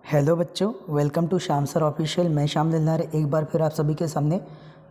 Hello बच्चों, welcome to Shyam sir official. मैं श्याम दिलनार एक बार फिर आप सभी के सामने।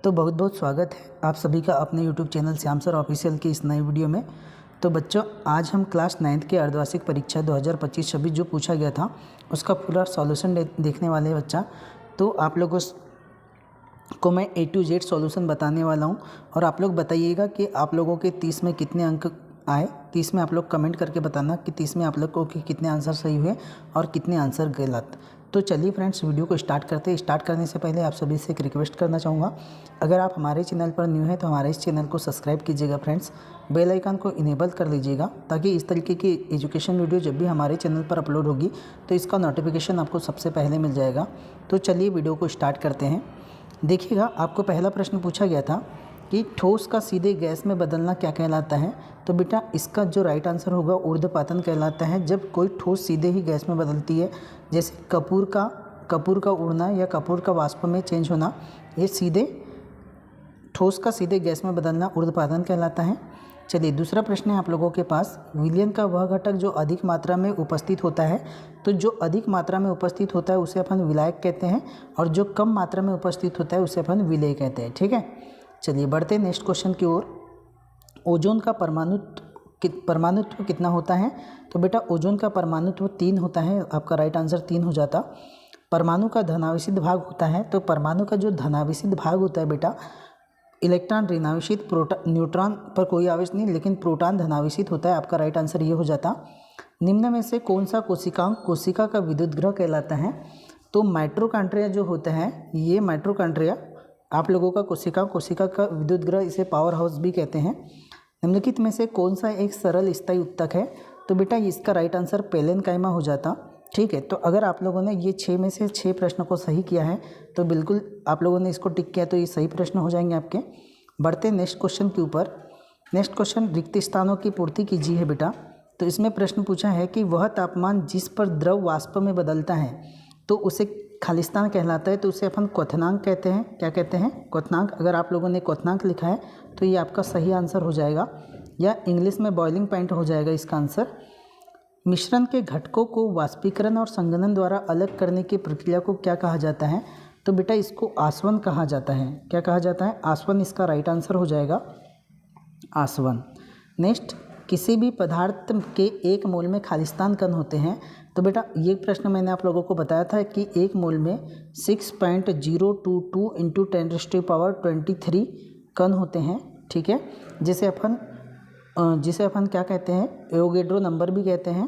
तो बहुत बहुत स्वागत है आप सभी का अपने YouTube channel Shyam sir official की इस नई वीडियो में। तो बच्चों, आज हम क्लास 9th के अर्धवार्षिक परीक्षा 2025-26 जो पूछा गया था उसका पूरा सॉल्यूशन देखने वाले हैं बच्चा। तो आप लोगों को मैं A to Z सॉल्यूशन बताने वाला हूँ और आप लोग बताइएगा कि आप लोगों के 30 में कितने अंक आए। 30 में आप लोग कमेंट करके बताना कि 30 में आप लोग को कितने आंसर सही हुए और कितने आंसर गलत। तो चलिए फ्रेंड्स, वीडियो को स्टार्ट करते हैं। स्टार्ट करने से पहले आप सभी से एक रिक्वेस्ट करना चाहूँगा, अगर आप हमारे चैनल पर न्यू हैं तो हमारे इस चैनल को सब्सक्राइब कीजिएगा फ्रेंड्स। बेल आइकन को इनेबल कर लीजिएगा ताकि इस तरीके की एजुकेशन वीडियो जब भी हमारे चैनल पर अपलोड होगी तो इसका नोटिफिकेशन आपको सबसे पहले मिल जाएगा। तो चलिए वीडियो को स्टार्ट करते हैं। देखिएगा, आपको पहला प्रश्न पूछा गया था कि ठोस का सीधे गैस में बदलना क्या कहलाता है। तो बेटा इसका जो राइट आंसर होगा ऊर्ध्वपातन कहलाता है। जब कोई ठोस सीधे ही गैस में बदलती है, जैसे कपूर का उड़ना या कपूर का वाष्प में चेंज होना, ये सीधे ठोस का सीधे गैस में बदलना ऊर्ध्वपातन कहलाता है। चलिए दूसरा प्रश्न है आप लोगों के पास। विलयन का वह घटक जो अधिक मात्रा में उपस्थित होता है, तो जो अधिक मात्रा में उपस्थित होता है उसे अपन विलायक कहते हैं और जो कम मात्रा में उपस्थित होता है उसे अपन विलेय कहते हैं। ठीक है, चलिए बढ़ते हैं नेक्स्ट क्वेश्चन की ओर। ओजोन का परमाणुत्व कितना होता है। तो बेटा ओजोन का परमाणुत्व 3 होता है। आपका राइट आंसर 3 हो जाता। परमाणु का धनावेशित भाग होता है, तो परमाणु का जो धनावेशित भाग होता है बेटा, इलेक्ट्रॉन ऋणावेशित, न्यूट्रॉन पर कोई आवेश नहीं, लेकिन प्रोटॉन धनावेशित होता है। आपका राइट आंसर ये हो जाता। निम्न में से कौन सा कोशिकांग कोशिका का विद्युत ग्रह कहलाता है। तो माइटोकॉन्ड्रिया जो होता है, ये माइटोकॉन्ड्रिया आप लोगों का कोशिका का विद्युत ग्रह, इसे पावर हाउस भी कहते हैं। निम्नलिखित में से कौन सा एक सरल स्थायी उत्तक है। तो बेटा इसका राइट आंसर पेलेनकाइमा हो जाता। ठीक है, तो अगर आप लोगों ने ये 6 में से 6 प्रश्न को सही किया है तो बिल्कुल आप लोगों ने इसको टिक किया तो ये सही प्रश्न हो जाएंगे आपके। बढ़ते नेक्स्ट क्वेश्चन के ऊपर। नेक्स्ट क्वेश्चन, रिक्त स्थानों की पूर्ति कीजिए है बेटा। तो इसमें प्रश्न पूछा है कि वह तापमान जिस पर द्रव वाष्प में बदलता है तो उसे खालिस्तान कहलाता है। तो उसे अपन क्वथनांक कहते हैं। क्या कहते हैं? क्वथनांक। अगर आप लोगों ने क्वथनांक लिखा है तो ये आपका सही आंसर हो जाएगा, या इंग्लिश में बॉइलिंग पॉइंट हो जाएगा इसका आंसर। मिश्रण के घटकों को वाष्पीकरण और संघनन द्वारा अलग करने की प्रक्रिया को क्या कहा जाता है। तो बेटा इसको आसवन कहा जाता है। क्या कहा जाता है? आसवन इसका राइट आंसर हो जाएगा, आसवन। नेक्स्ट, किसी भी पदार्थ के 1 मोल में खालिस्तान कण होते हैं। तो बेटा ये प्रश्न मैंने आप लोगों को बताया था कि 1 मोल में 6.022 × 10⁻23 कण होते हैं। ठीक है, जिसे अपन क्या कहते हैं? एवोगेड्रो नंबर भी कहते हैं।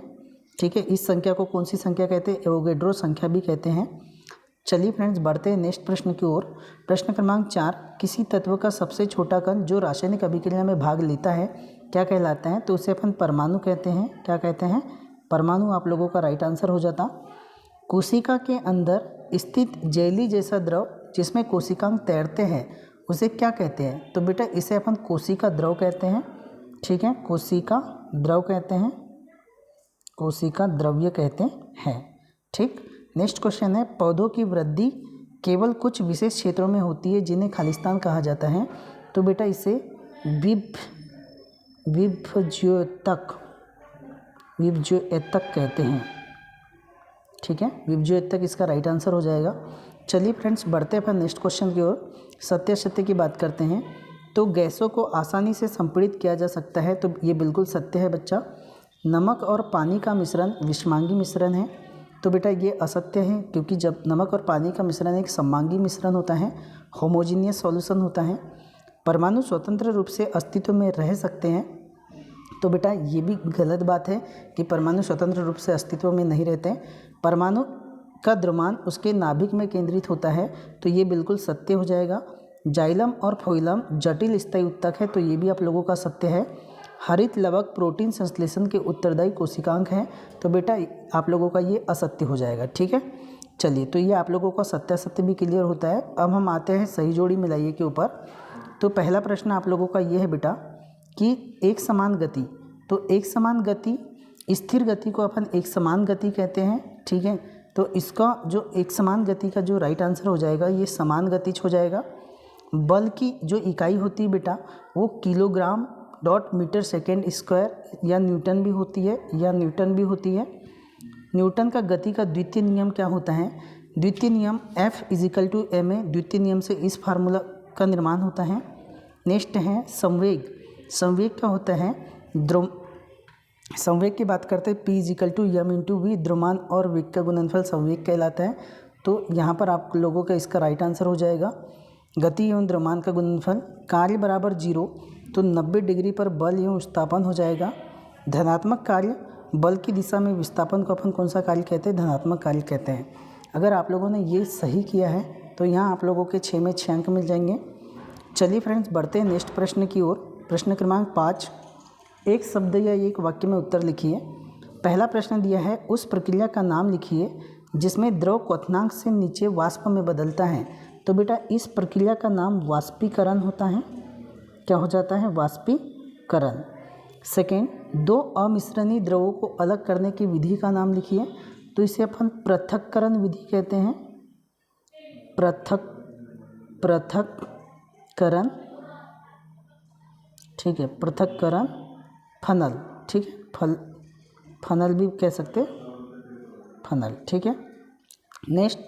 ठीक है, इस संख्या को कौन सी संख्या कहते हैं? एवोगेड्रो संख्या भी कहते हैं। चलिए फ्रेंड्स, बढ़ते हैं नेक्स्ट प्रश्न की ओर। प्रश्न क्रमांक 4, किसी तत्व का सबसे छोटा कण जो रासायनिक अभिक्रिया में भाग लेता है क्या कहलाता है। तो उसे अपन परमाणु कहते हैं। क्या कहते हैं? परमाणु आप लोगों का राइट आंसर हो जाता। कोशिका के अंदर स्थित जेली जैसा द्रव जिसमें कोशिकांग तैरते हैं उसे क्या कहते हैं। तो बेटा इसे अपन कोशिका द्रव कहते हैं। ठीक है, कोशिका द्रव कहते हैं, कोशिका द्रव्य कहते हैं। ठीक, नेक्स्ट क्वेश्चन है, पौधों की वृद्धि केवल कुछ विशेष क्षेत्रों में होती है जिन्हें खालिस्तान कहा जाता है। तो बेटा इसे विभज्योतक कहते हैं। ठीक है, विभज्योतक इसका राइट आंसर हो जाएगा। चलिए फ्रेंड्स, बढ़ते हैं अपन नेक्स्ट क्वेश्चन की ओर। सत्यासत्य की बात करते हैं। तो गैसों को आसानी से संपीड़ित किया जा सकता है। तो ये बिल्कुल सत्य है बच्चा। नमक और पानी का मिश्रण विषमांगी मिश्रण है। तो बेटा ये असत्य है, क्योंकि जब नमक और पानी का मिश्रण एक समांगी मिश्रण होता है, होमोजीनियस सॉल्यूशन होता है। परमाणु स्वतंत्र रूप से अस्तित्व में रह सकते हैं। तो बेटा ये भी गलत बात है कि परमाणु स्वतंत्र रूप से अस्तित्व में नहीं रहते। परमाणु का द्रव्यमान उसके नाभिक में केंद्रित होता है। तो ये बिल्कुल सत्य हो जाएगा। जाइलम और फोइलम जटिल स्थायी उत्तक है। तो ये भी आप लोगों का सत्य है। हरित लवक प्रोटीन संश्लेषण के उत्तरदायी कोशिकांग हैं। तो बेटा आप लोगों का ये असत्य हो जाएगा। ठीक है, चलिए तो ये आप लोगों का सत्यासत्य भी क्लियर होता है। अब हम आते हैं सही जोड़ी मिलाइए के ऊपर। तो पहला प्रश्न आप लोगों का ये है बेटा कि एक समान गति। तो एक समान गति, स्थिर गति को अपन एक समान गति कहते हैं। ठीक है, तो इसका जो एक समान गति का जो राइट आंसर हो जाएगा ये समान गतिज हो जाएगा। बल की जो इकाई होती है बेटा वो kg/m² या न्यूटन भी होती है, न्यूटन का गति का द्वितीय नियम क्या होता है? द्वितीय नियम F = ma। द्वितीय नियम से इस फार्मूला का निर्माण होता है। नेक्स्ट है संवेग। संवेग क्या होता है? संवेग की बात करते हैं, P = m × v। द्रव्यमान और वेग का गुणनफल संवेग कहलाता है। तो यहाँ पर आप लोगों का इसका राइट आंसर हो जाएगा गति एवं द्रव्यमान का गुणनफल। कार्य बराबर 0, तो 90 डिग्री पर बल एवं विस्थापन हो जाएगा। धनात्मक कार्य बल की दिशा में विस्थापन को अपन कौन सा कार्य कहते हैं? धनात्मक कार्य कहते हैं। अगर आप लोगों ने ये सही किया है तो यहाँ आप लोगों के 6 में 6 अंक मिल जाएंगे। चलिए फ्रेंड्स, बढ़ते हैं नेक्स्ट प्रश्न की ओर। प्रश्न क्रमांक 5, एक शब्द या एक वाक्य में उत्तर लिखिए। पहला प्रश्न दिया है, उस प्रक्रिया का नाम लिखिए जिसमें द्रव क्वथनांक से नीचे वाष्प में बदलता है। तो बेटा इस प्रक्रिया का नाम वाष्पीकरण होता है। क्या हो जाता है? वाष्पीकरण। सेकेंड, दो अमिश्रणीय द्रवों को अलग करने की विधि का नाम लिखिए। तो इसे अपन पृथक्करण विधि कहते हैं। पृथक्करण, ठीक है, पृथक्करण। फनल, ठीक है, फनल भी कह सकते हैं, फनल, ठीक है। नेक्स्ट,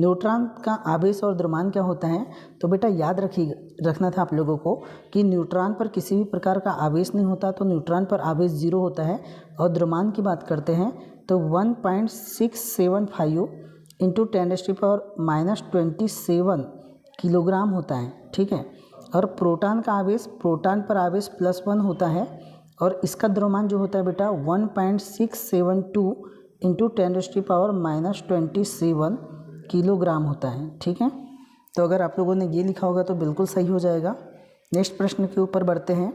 न्यूट्रॉन का आवेश और द्रव्यमान क्या होता है? तो बेटा याद रखना था आप लोगों को कि न्यूट्रॉन पर किसी भी प्रकार का आवेश नहीं होता, तो न्यूट्रॉन पर आवेश 0 होता है। और द्रव्यमान की बात करते हैं तो 1.675 × 10⁻⁻27 किलोग्राम होता है, ठीक है। और प्रोटॉन का आवेश, प्रोटॉन पर आवेश +1 होता है और इसका द्रव्यमान जो होता है बेटा 1.672 × 10⁻⁻27 किलोग्राम होता है, ठीक है। तो अगर आप लोगों ने ये लिखा होगा तो बिल्कुल सही हो जाएगा। नेक्स्ट प्रश्न के ऊपर बढ़ते हैं।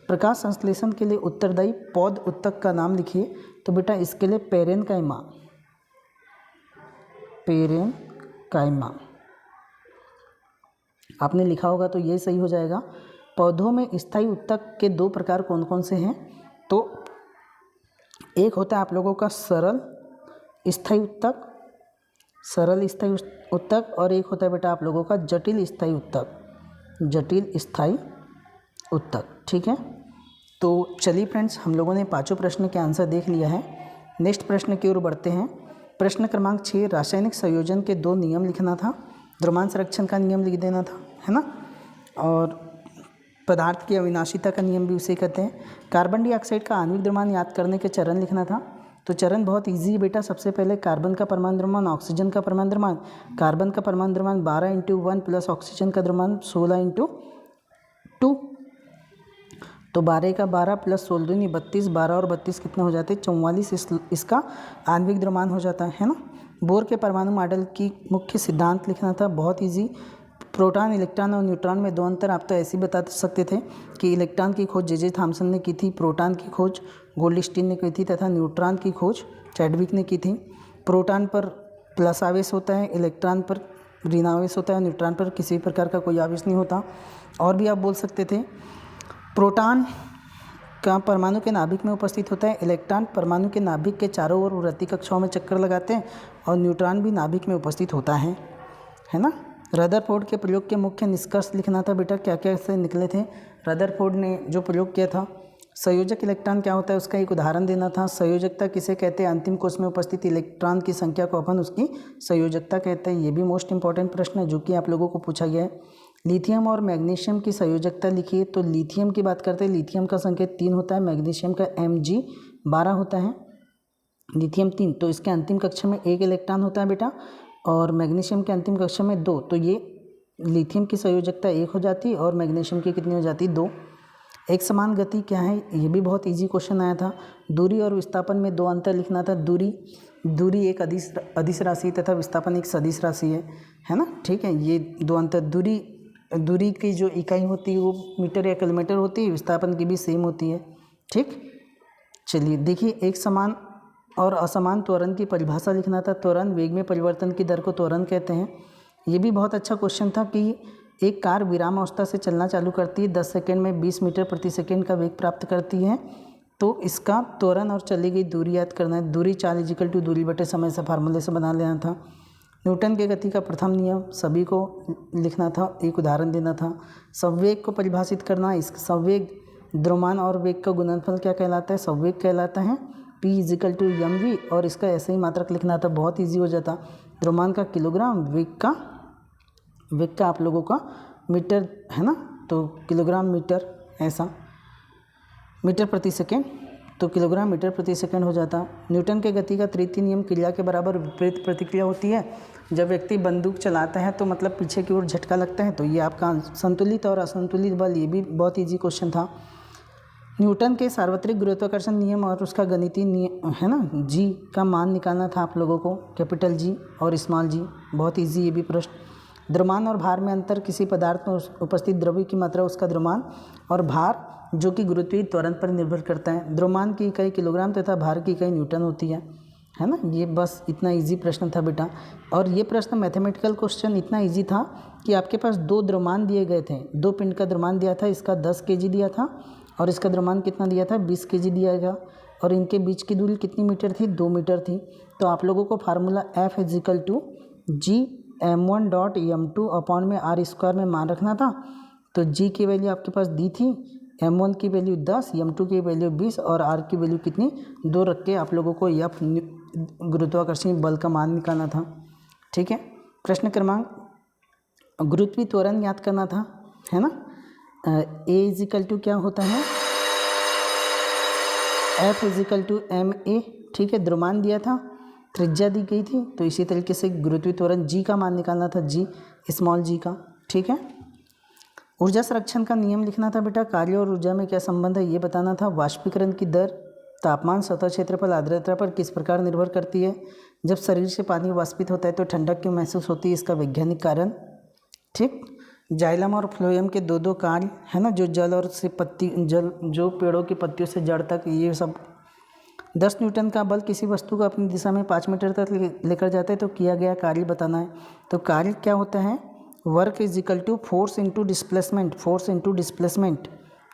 प्रकाश संश्लेषण के लिए उत्तरदायी पौध उत्तक का नाम लिखिए। तो बेटा इसके लिए पेरेनकाइमा, पेरेनकाइमा आपने लिखा होगा तो ये सही हो जाएगा। पौधों में स्थायी उत्तक के 2 प्रकार कौन कौन से हैं? तो एक होता है आप लोगों का सरल स्थायी उत्तक, सरल स्थायी उत्तक, और एक होता है बेटा आप लोगों का जटिल स्थायी उत्तक, जटिल स्थायी उत्तक, ठीक है। तो चलिए फ्रेंड्स, हम लोगों ने 5 प्रश्न के आंसर देख लिया है। नेक्स्ट प्रश्न की ओर बढ़ते हैं। प्रश्न क्रमांक 6, रासायनिक संयोजन के 2 नियम लिखना था। द्रव्यमान संरक्षण का नियम लिख देना था, है ना, और पदार्थ की अविनाशिता का नियम भी उसे कहते हैं। कार्बन डाइऑक्साइड का आणविक द्रव्यमान याद करने के चरण लिखना था। तो चरण बहुत इजी है बेटा। सबसे पहले कार्बन का परमाणु द्रव्यमान, ऑक्सीजन का परमाणु द्रव्यमान। कार्बन का परमाणु द्रव्यमान 12 × 1 प्लस ऑक्सीजन का द्रव्यमान 16 × 2। तो 12 का 12 प्लस 16 दूनी 32, 12 और 32 कितना हो जाते हैं? 44। इसका आणविक द्रव्यमान हो जाता है ना। बोर के परमाणु मॉडल की मुख्य सिद्धांत लिखना था, बहुत इजी। प्रोटॉन, इलेक्ट्रॉन और न्यूट्रॉन में 2 अंतर आप तो ऐसे ही बता सकते थे कि इलेक्ट्रॉन की खोज जे थॉमसन ने की थी, प्रोटॉन की खोज गोल्डस्टीन ने की थी तथा न्यूट्रॉन की खोज चैडविक ने की थी। प्रोटॉन पर प्लस आवेश होता है, इलेक्ट्रॉन पर ऋण आवेश होता है, न्यूट्रॉन पर किसी भी प्रकार का कोई आवेश नहीं होता। और भी आप बोल सकते थे, प्रोटॉन का परमाणु के नाभिक में उपस्थित होता है, इलेक्ट्रॉन परमाणु के नाभिक के चारों ओर वृत्तीय कक्षाओं में चक्कर लगाते हैं, और न्यूट्रॉन भी नाभिक में उपस्थित होता है ना। रदरफोर्ड के प्रयोग के मुख्य निष्कर्ष लिखना था बेटा, क्या क्या से निकले थे। रदरफोर्ड ने जो प्रयोग किया था, संयोजक इलेक्ट्रॉन क्या होता है उसका एक उदाहरण देना था। संयोजकता किसे कहते हैं? अंतिम कोश में उपस्थित इलेक्ट्रॉन की संख्या को अपन उसकी संयोजकता कहते हैं। ये भी मोस्ट इंपॉर्टेंट प्रश्न है जो कि आप लोगों को पूछा गया है। लिथियम और मैग्नीशियम की संयोजकता लिखिए। तो लिथियम की बात करते हैं, लिथियम का संकेत 3 होता है, मैग्नीशियम का Mg 12 होता है, लिथियम 3। तो इसके अंतिम कक्षा में 1 इलेक्ट्रॉन होता है बेटा, और मैग्नीशियम के अंतिम कक्षा में 2। तो ये लिथियम की संयोजकता 1 हो जाती और मैग्नीशियम की कितनी हो जाती? 2। एक समान गति क्या है? ये भी बहुत इजी क्वेश्चन आया था। दूरी और विस्थापन में 2 अंतर लिखना था। दूरी एक अदिश राशि तथा विस्थापन एक सदिश राशि है ना, ठीक है। ये 2 अंतर, दूरी की जो इकाई होती है वो मीटर या किलोमीटर होती है, विस्थापन की भी सेम होती है, ठीक। चलिए देखिए, एक समान और असमान त्वरण की परिभाषा लिखना था। त्वरण वेग में परिवर्तन की दर को त्वरण कहते हैं। ये भी बहुत अच्छा क्वेश्चन था कि एक कार विराम अवस्था से चलना चालू करती है, 10 सेकेंड में 20 मीटर प्रति सेकेंड का वेग प्राप्त करती है। तो इसका त्वरण और चली गई दूरी याद करना है। दूरी चाल = दूरी बटे समय से फार्मूले से बना लेना था। न्यूटन के गति का प्रथम नियम सभी को लिखना था, एक उदाहरण देना था। संवेग को परिभाषित करना, इस संवेग द्रव्यमान और वेग का गुणनफल क्या कहलाता है? संवेग कहलाता है। P इजिकल टू mv, और इसका ऐसे ही मात्रक लिखना था, बहुत ईजी हो जाता। द्रव्यमान का किलोग्राम, वेग का आप लोगों का मीटर है ना, तो किलोग्राम मीटर, ऐसा मीटर प्रति सेकेंड, तो किलोग्राम मीटर प्रति सेकंड हो जाता। न्यूटन के गति का तृतीय नियम क्रिया के बराबर विपरीत प्रतिक्रिया होती है। जब व्यक्ति बंदूक चलाता है तो मतलब पीछे की ओर झटका लगता है, तो ये आपका संतुलित और असंतुलित बल, ये भी बहुत इजी क्वेश्चन था। न्यूटन के सार्वत्रिक गुरुत्वाकर्षण नियम और उसका गणितीय नियम है ना, जी का मान निकालना था आप लोगों को, कैपिटल जी और स्मॉल जी, बहुत ईजी ये भी प्रश्न। द्रव्यमान और भार में अंतर, किसी पदार्थ में उपस्थित द्रव्य की मात्रा, उसका द्रव्यमान और भार जो कि गुरुत्वीय त्वरण पर निर्भर करता है। द्रव्यमान की इकाई किलोग्राम तथा भार की इकाई न्यूटन होती है ना। ये बस इतना इजी प्रश्न था बेटा। और ये प्रश्न मैथमेटिकल क्वेश्चन इतना इजी था कि आपके पास 2 द्रव्यमान दिए गए थे, 2 पिंड का द्रव्यमान दिया था, इसका 10 kg दिया था और इसका द्रव्यमान कितना दिया था, 20 kg दिया गया, और इनके बीच की दूरी कितनी मीटर थी, 2 मीटर थी। तो आप लोगों को formula F is equal to G m1 dot m2 upon में r स्क्वायर में मान रखना था। तो जी की वैल्यू आपके पास दी थी, m1 की वैल्यू 10, m2 की वैल्यू 20 और r की वैल्यू कितनी, 2 रख के आप लोगों को F गुरुत्वाकर्षण बल का मान निकालना था। ठीक है। प्रश्न क्रमांक, गुरुत्वीय त्वरण याद करना था, है ना। A इजिकल टू क्या होता है, F इजिकल टू ma, ठीक है। द्रव्यमान दिया था, त्रिज्या दी गई थी, तो इसी तरीके से गुरुत्वीय त्वरण G का मान निकालना था, G स्मॉल g का। ठीक है। ऊर्जा संरक्षण का नियम लिखना था बेटा, कार्य और ऊर्जा में क्या संबंध है ये बताना था। वाष्पीकरण की दर तापमान, सतह क्षेत्रफल, आर्द्रता पर किस प्रकार निर्भर करती है। जब शरीर से पानी वाष्पित होता है तो ठंडक क्यों महसूस होती है, इसका वैज्ञानिक कारण। ठीक। जाइलम और फ्लोएम के 2 कार्य है ना, जो जल और से पत्ती, जल जो पेड़ों की पत्तियों से जड़ तक, ये सब। 10 न्यूटन का बल किसी वस्तु को अपनी दिशा में 5 मीटर तक लेकर जाता है, तो किया गया कार्य बताना है। तो कार्य क्या होता है, work is equal to force into displacement, force into displacement.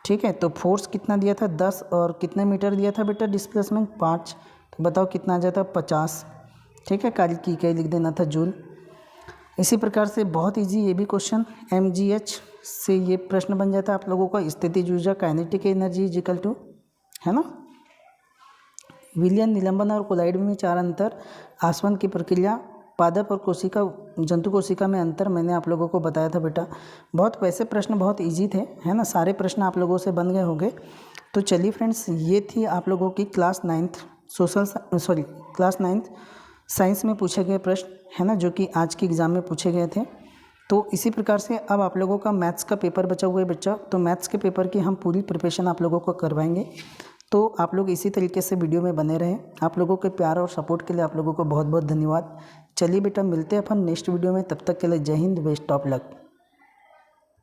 ठीक है। तो फोर्स कितना दिया था, 10, और कितने मीटर दिया था बेटा, डिस्प्लेसमेंट 5, तो बताओ कितना आ जाता, 50। ठीक है। कार्य की इकाई लिख देना था जूल। इसी प्रकार से बहुत इजी ये भी क्वेश्चन, mgh से ये प्रश्न बन जाता है आप लोगों का। स्थितिज ऊर्जा, kinetic energy is equal to, है ना। विलयन, निलंबन और कोलाइड में 4 अंतर, आसवन की प्रक्रिया, पादप और कोशिका, जंतु कोशिका में अंतर, मैंने आप लोगों को बताया था बेटा। बहुत वैसे प्रश्न बहुत इजी थे, है ना, सारे प्रश्न आप लोगों से बन गए होंगे। तो चलिए फ्रेंड्स, ये थी आप लोगों की क्लास 9th साइंस में पूछे गए प्रश्न, है ना, जो कि आज के एग्ज़ाम में पूछे गए थे। तो इसी प्रकार से अब आप लोगों का मैथ्स का पेपर बचा हुआ है बच्चा, तो मैथ्स के पेपर की हम पूरी प्रिपरेशन आप लोगों को करवाएंगे। तो आप लोग इसी तरीके से वीडियो में बने रहें। आप लोगों के प्यार और सपोर्ट के लिए आप लोगों को बहुत बहुत धन्यवाद। चलिए बेटा, मिलते हैं अपन नेक्स्ट वीडियो में, तब तक के लिए जय हिंद, बेस्ट ऑफ लक।